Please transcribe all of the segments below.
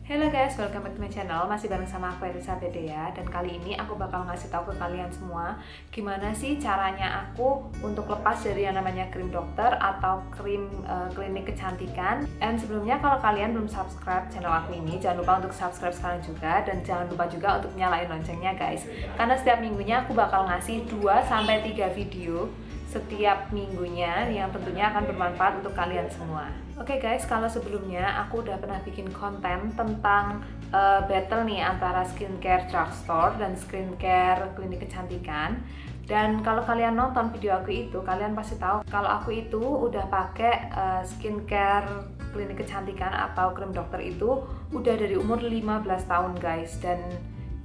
Hello guys, welcome back to my channel. Masih bareng sama aku Elisa Bedea. Dan kali ini aku bakal ngasih tahu ke kalian semua gimana sih caranya aku untuk lepas dari yang namanya krim dokter atau krim klinik kecantikan. Dan sebelumnya kalau kalian belum subscribe channel aku ini, jangan lupa untuk subscribe sekarang juga. Dan jangan lupa juga untuk nyalain loncengnya guys, karena setiap minggunya aku bakal ngasih 2-3 video setiap minggunya yang tentunya akan bermanfaat untuk kalian semua. Oke guys, kalau sebelumnya aku udah pernah bikin konten tentang battle nih antara skincare drugstore dan skincare klinik kecantikan. Dan kalau kalian nonton video aku itu, kalian pasti tahu kalau aku itu udah pakai skincare klinik kecantikan atau krim dokter itu udah dari umur 15 tahun guys. Dan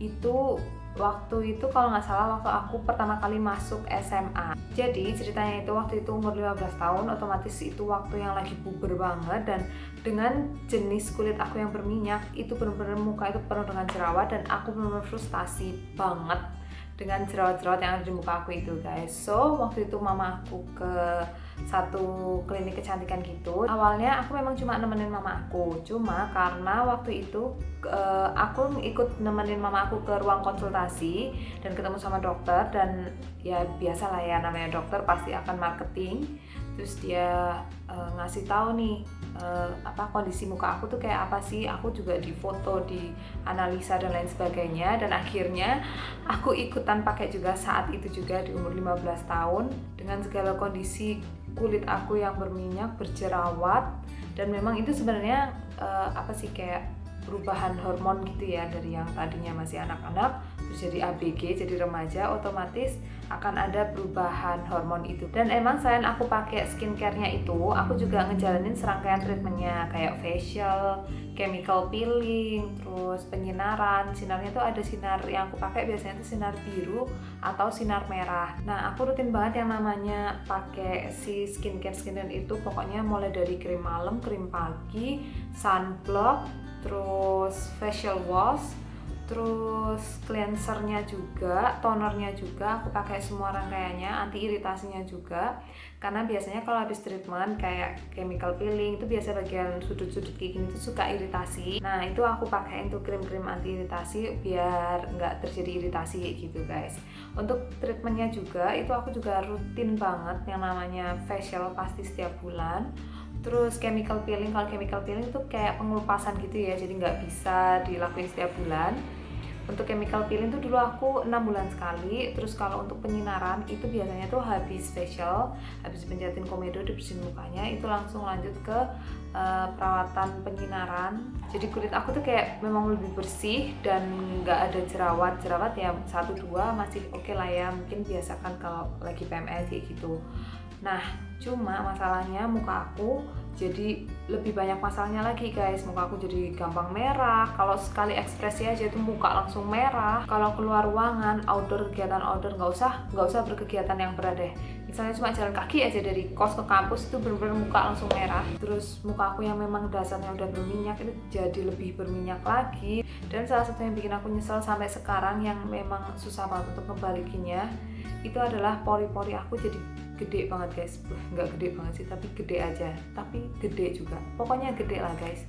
itu waktu itu kalau nggak salah waktu aku pertama kali masuk SMA. Jadi ceritanya itu waktu itu umur 15 tahun, otomatis itu waktu yang lagi puber banget. Dan dengan jenis kulit aku yang berminyak, itu benar-benar muka itu penuh dengan jerawat. Dan aku benar-benar frustasi banget dengan jerawat-jerawat yang ada di muka aku itu guys. So waktu itu mama aku ke satu klinik kecantikan gitu. Awalnya aku memang cuma nemenin mama aku, cuma karena waktu itu aku ikut nemenin mama aku ke ruang konsultasi dan ketemu sama dokter. Dan ya biasalah ya, namanya dokter pasti akan marketing. Terus dia ngasih tahu nih kondisi muka aku tuh kayak apa sih. Aku juga difoto, di analisa dan lain sebagainya. Dan akhirnya aku ikutan pakai juga saat itu juga di umur 15 tahun dengan segala kondisi kulit aku yang berminyak, berjerawat. Dan memang itu sebenarnya kayak perubahan hormon gitu ya, dari yang tadinya masih anak-anak terus jadi ABG, jadi remaja, otomatis akan ada perubahan hormon itu. Dan emang selain aku pakai skincare-nya itu, aku juga ngejalanin serangkaian treatmentnya kayak facial, chemical peeling, terus penyinaran. Sinarnya tuh ada sinar yang aku pakai biasanya tuh sinar biru atau sinar merah. Nah, aku rutin banget yang namanya pakai si skincare itu, pokoknya mulai dari krim malam, krim pagi, sunblock, terus facial wash, terus cleansernya juga, tonernya juga aku pakai semua rangkaiannya, anti iritasinya juga. Karena biasanya kalau habis treatment kayak chemical peeling itu biasa bagian sudut-sudut kayak gini tuh suka iritasi. Nah itu aku pakai untuk krim-krim anti iritasi biar nggak terjadi iritasi gitu guys. Untuk treatmentnya juga itu aku juga rutin banget yang namanya facial pasti setiap bulan. Terus chemical peeling, kalau chemical peeling itu kayak pengelupasan gitu ya, jadi nggak bisa dilakuin setiap bulan. Untuk chemical peeling tuh dulu aku 6 bulan sekali. Terus kalau untuk penyinaran itu biasanya tuh habis facial, habis penjahitin komedo, dibersihin mukanya, itu langsung lanjut ke perawatan penyinaran. Jadi kulit aku tuh kayak memang lebih bersih dan nggak ada jerawat ya 1-2 masih oke lah ya, mungkin biasakan kalau lagi PMS kayak gitu. Nah cuma masalahnya muka aku jadi lebih banyak masalahnya lagi guys. Muka aku jadi gampang merah, kalau sekali ekspresi aja itu muka langsung merah. Kalau keluar ruangan, kegiatan outdoor, nggak usah berkegiatan yang berat deh, misalnya cuma jalan kaki aja dari kos ke kampus itu bener-bener muka langsung merah. Terus muka aku yang memang dasarnya udah berminyak itu jadi lebih berminyak lagi. Dan salah satu yang bikin aku nyesel sampai sekarang, yang memang susah banget untuk ngebalikinnya, itu adalah pori-pori aku jadi gede banget guys. Nggak gede banget sih, tapi gede aja, tapi gede juga, pokoknya gede lah guys.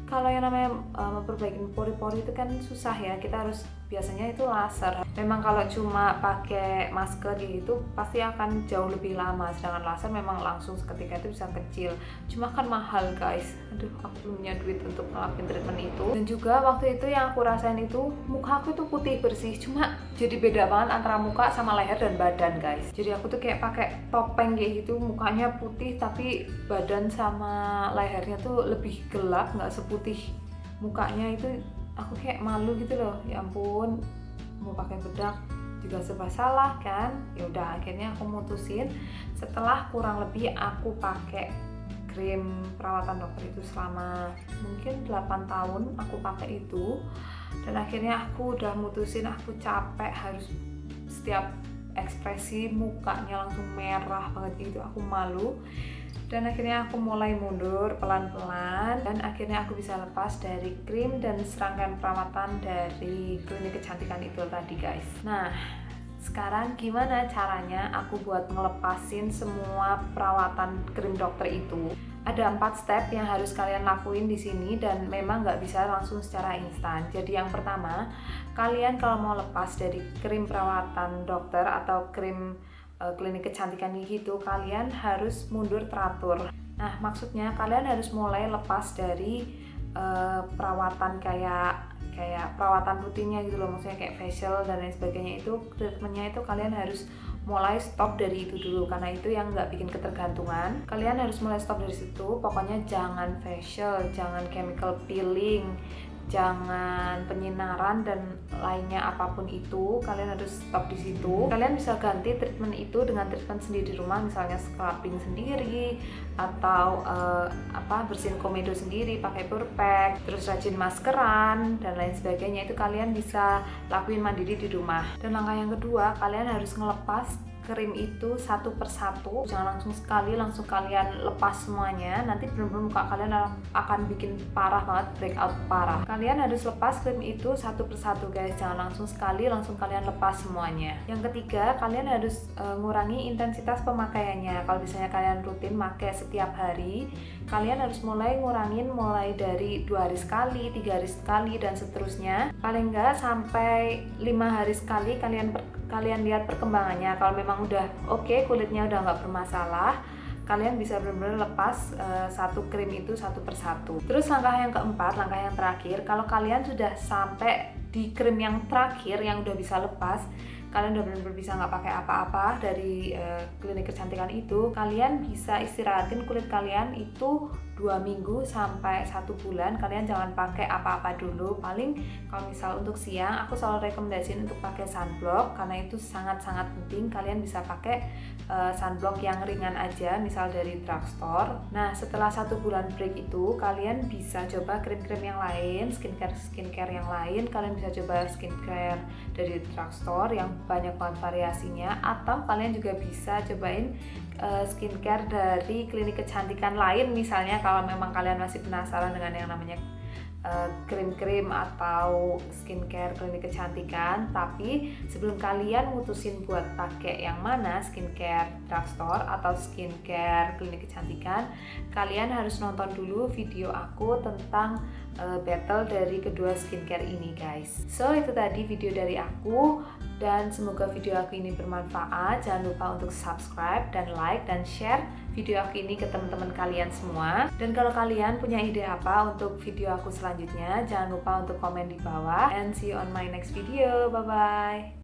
Kalau yang namanya memperbaiki pori-pori itu kan susah ya, kita harus biasanya itu laser. Memang kalau cuma pakai masker gitu pasti akan jauh lebih lama, sedangkan laser memang langsung seketika itu bisa kecil. Cuma kan mahal guys, aduh aku belum punya duit untuk ngelakuin treatment itu. Dan juga waktu itu yang aku rasain itu muka aku tuh putih bersih, cuma jadi beda banget antara muka sama leher dan badan guys. Jadi aku tuh kayak pakai topeng kayak gitu, mukanya putih tapi badan sama lehernya tuh lebih gelap, nggak seputih mukanya. Itu aku kayak malu gitu loh, ya ampun, mau pakai bedak juga serba salah kan. Ya udah akhirnya aku mutusin, setelah kurang lebih aku pakai krim perawatan dokter itu selama mungkin 8 tahun aku pakai itu. Dan akhirnya aku udah mutusin, aku capek harus setiap ekspresi mukanya langsung merah banget gitu, aku malu. Dan akhirnya aku mulai mundur pelan-pelan, dan akhirnya aku bisa lepas dari krim dan serangkaian perawatan dari klinik kecantikan itu tadi guys. Nah Sekarang gimana caranya aku buat ngelepasin semua perawatan krim dokter itu? Ada 4 step yang harus kalian lakuin di sini dan memang nggak bisa langsung secara instan. Jadi yang pertama, kalian kalau mau lepas dari krim perawatan dokter atau krim klinik kecantikan gitu, kalian harus mundur teratur. Nah, maksudnya kalian harus mulai lepas dari perawatan kayak perawatan rutinnya gitu loh, maksudnya kayak facial dan lain sebagainya. Itu treatmentnya itu kalian harus mulai stop dari itu dulu, karena itu yang nggak bikin ketergantungan. Kalian harus mulai stop dari situ. Pokoknya jangan facial, jangan chemical peeling, jangan penyinaran dan lainnya apapun itu, kalian harus stop di situ. Kalian bisa ganti treatment itu dengan treatment sendiri di rumah, misalnya scrubbing sendiri atau bersihin komedo sendiri pakai purpack, terus rajin maskeran dan lain sebagainya. Itu kalian bisa lakuin mandiri di rumah. Dan langkah yang kedua, kalian harus ngelepas krim itu satu persatu, jangan langsung sekali langsung kalian lepas semuanya, nanti benar-benar muka kalian akan bikin parah banget, breakout parah. Kalian harus lepas krim itu satu persatu guys, jangan langsung sekali langsung kalian lepas semuanya. Yang ketiga, kalian harus ngurangi intensitas pemakaiannya. Kalau misalnya kalian rutin pakai setiap hari, kalian harus mulai ngurangin mulai dari 2 hari sekali, 3 hari sekali, dan seterusnya. Paling enggak sampai 5 hari sekali kalian lihat perkembangannya. Kalau memang udah oke, kulitnya udah nggak bermasalah, kalian bisa benar-benar lepas satu krim itu satu persatu. Terus langkah yang keempat, langkah yang terakhir, kalau kalian sudah sampai di krim yang terakhir yang udah bisa lepas, kalian udah benar-benar bisa nggak pakai apa-apa dari klinik kecantikan itu, kalian bisa istirahatin kulit kalian itu 2 minggu sampai 1 bulan. Kalian jangan pakai apa-apa dulu. Paling kalau misal untuk siang, aku selalu rekomendasiin untuk pakai sunblock, karena itu sangat-sangat penting. Kalian bisa pakai sunblock yang ringan aja, misal dari drugstore. Nah, setelah 1 bulan break itu, kalian bisa coba krim-krim yang lain, skincare yang lain. Kalian bisa coba skincare dari drugstore yang banyak banget variasinya, atau kalian juga bisa cobain skincare dari klinik kecantikan lain. Misalnya kalau memang kalian masih penasaran dengan yang namanya krim-krim atau skincare klinik kecantikan, tapi sebelum kalian mutusin buat pakai yang mana, skincare drugstore atau skincare klinik kecantikan, kalian harus nonton dulu video aku tentang battle dari kedua skincare ini guys. So itu tadi video dari aku, dan semoga video aku ini bermanfaat. Jangan lupa untuk subscribe dan like dan share video aku ini ke teman-teman kalian semua. Dan kalau kalian punya ide apa untuk video aku selanjutnya, jangan lupa untuk komen di bawah. And see you on my next video. Bye bye.